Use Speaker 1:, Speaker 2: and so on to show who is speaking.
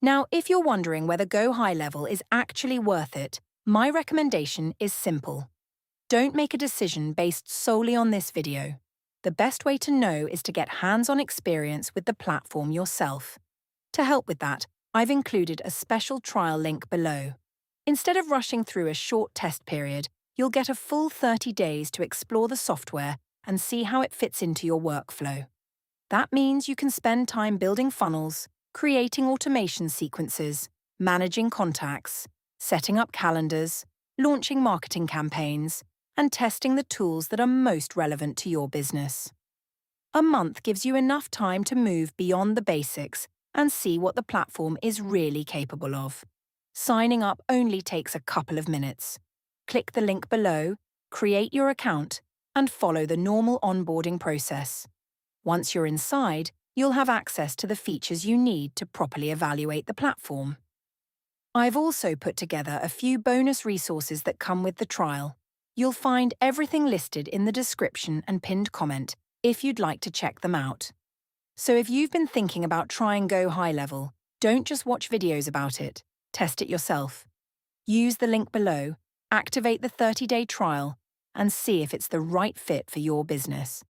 Speaker 1: Now, if you're wondering whether GoHighLevel is actually worth it, my recommendation is simple. Don't make a decision based solely on this video. The best way to know is to get hands-on experience with the platform yourself. To help with that, I've included a special trial link below. Instead of rushing through a short test period, you'll get a full 30 days to explore the software and see how it fits into your workflow. That means you can spend time building funnels, creating automation sequences, managing contacts, setting up calendars, launching marketing campaigns, and testing the tools that are most relevant to your business. A month gives you enough time to move beyond the basics and see what the platform is really capable of. Signing up only takes a couple of minutes. Click the link below, create your account, and follow the normal onboarding process. Once you're inside, you'll have access to the features you need to properly evaluate the platform. I've also put together a few bonus resources that come with the trial. You'll find everything listed in the description and pinned comment if you'd like to check them out. So if you've been thinking about trying GoHighLevel, don't just watch videos about it, test it yourself. Use the link below, activate the 30-day trial, and see if it's the right fit for your business.